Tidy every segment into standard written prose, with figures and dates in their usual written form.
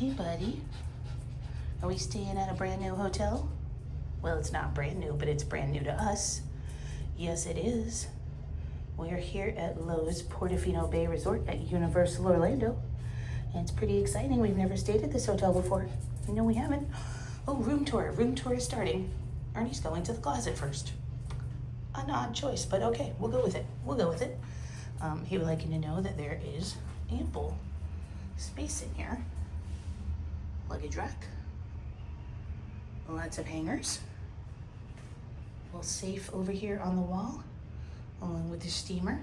Hey, buddy. Are we staying at a brand new hotel? Well, it's not brand new, but it's brand new to us. Yes, it is. We're here at Loews Portofino Bay Resort at Universal Orlando. And it's pretty exciting. We've never stayed at this hotel before. No, we haven't. Oh, room tour. Room tour is starting. Ernie's going to the closet first. An odd choice, but okay, we'll go with it. We'll go with it. He would like you to know that there is ample space in here. Luggage rack. Lots of hangers. A little safe over here on the wall, along with the steamer,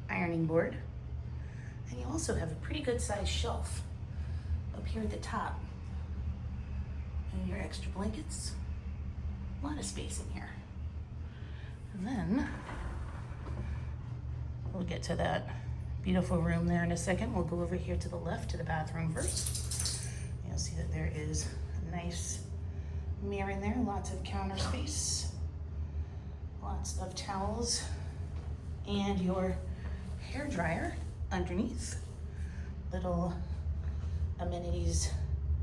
ironing board. And you also have a pretty good sized shelf up here at the top. And your extra blankets. A lot of space in here. And then we'll get to that beautiful room there in a second. We'll go over here to the left to the bathroom first. You'll see that there is a nice mirror in there, lots of counter space, lots of towels, and your hair dryer underneath. Little amenities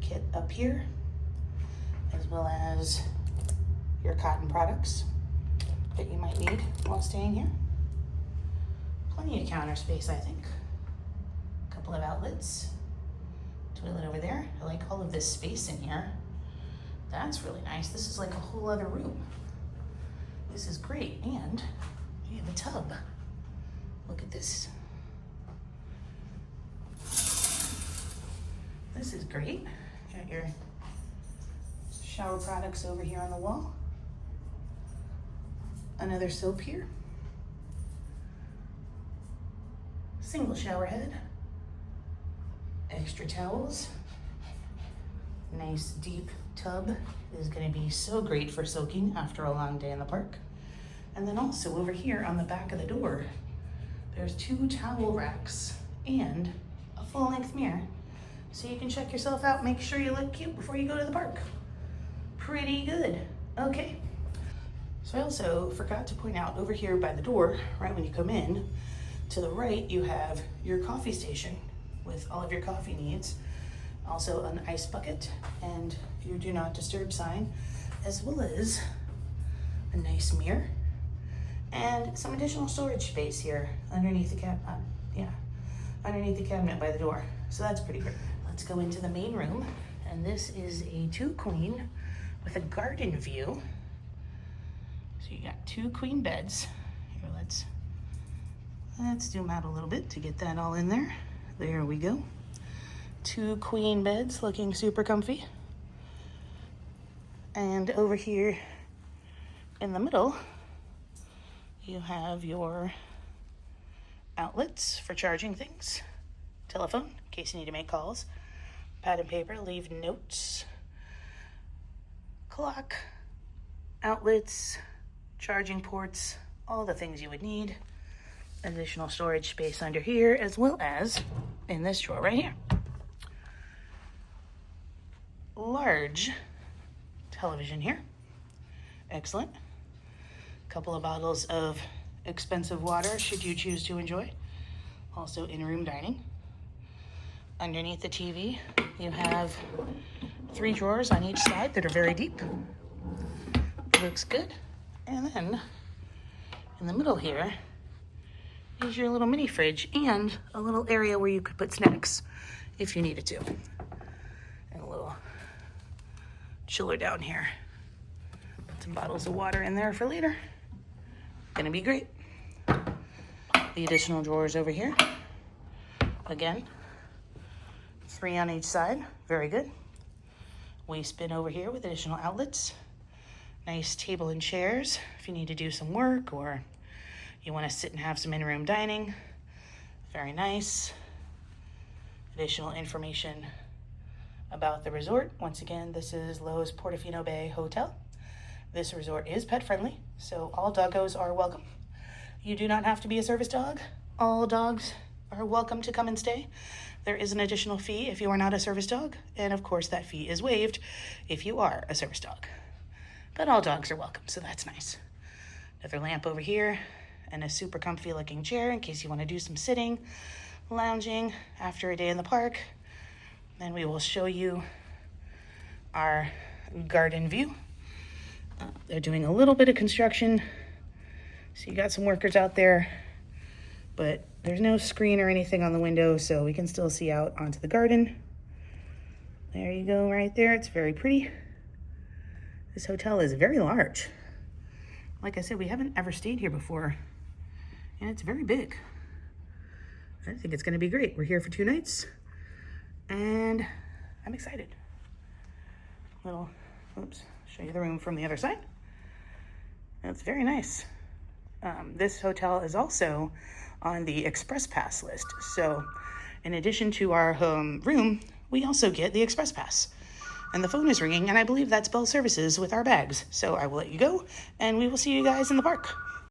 kit up here, as well as your cotton products that you might need while staying here. Plenty of counter space, I think. A couple of outlets. Toilet over there. I like all of this space in here. That's really nice. This is like a whole other room. This is great. And you have a tub. Look at this. This is great. Got your shower products over here on the wall. Another soap here. Single shower head. Extra towels. Nice deep tub is going to be so great for soaking after a long day in the park. And then also over here on the back of the door, there's 2 towel racks and a full-length mirror. So you can check yourself out, make sure you look cute before you go to the park. Pretty good. Okay. So I also forgot to point out over here by the door, right when you come in, to the right you have your coffee station with all of your coffee needs. Also an ice bucket and your do not disturb sign, as well as a nice mirror and some additional storage space here underneath the underneath the cabinet by the door. So that's pretty great. Let's go into the main room, and this is a 2-queen with a garden view. So you got 2 queen beds. Here, let's zoom out a little bit to get that all in there. There we go. 2 queen beds looking super comfy. And over here in the middle, you have your outlets for charging things. Telephone, in case you need to make calls. Pad and paper, leave notes. Clock, outlets, charging ports, all the things you would need. Additional storage space under here, as well as in this drawer right here. Large television here. Excellent. Couple of bottles of expensive water should you choose to enjoy. Also in-room dining. Underneath the TV, you have 3 drawers on each side that are very deep. Looks good. And then in the middle here is your little mini fridge and a little area where you could put snacks if you needed to. And a little chiller down here. Put some bottles of water in there for later. Gonna be great. The additional drawers over here. Again, 3 on each side. Very good. Waste bin over here with additional outlets. Nice table and chairs if you need to do some work or you want to sit and have some in-room dining. Very nice. Additional information about the resort. Once again, this is Loews Portofino Bay Hotel. This resort is pet friendly, so all doggos are welcome. You do not have to be a service dog. All dogs are welcome to come and stay. There is an additional fee if you are not a service dog, and of course that fee is waived if you are a service dog. But all dogs are welcome, so that's nice. Another lamp over here, and a super comfy looking chair in case you want to do some sitting, lounging after a day in the park. Then we will show you our garden view. They're doing a little bit of construction. So you got some workers out there, but there's no screen or anything on the window, so we can still see out onto the garden. There you go, right there. It's very pretty. This hotel is very large. Like I said, we haven't ever stayed here before, and it's very big. I think it's gonna be great. We're here for 2 nights, and I'm excited. Oops, show you the room from the other side. It's very nice. This hotel is also on the Express Pass list. So in addition to our room, we also get the Express Pass. And the phone is ringing, and I believe that's Bell Services with our bags. So I will let you go, and we will see you guys in the park.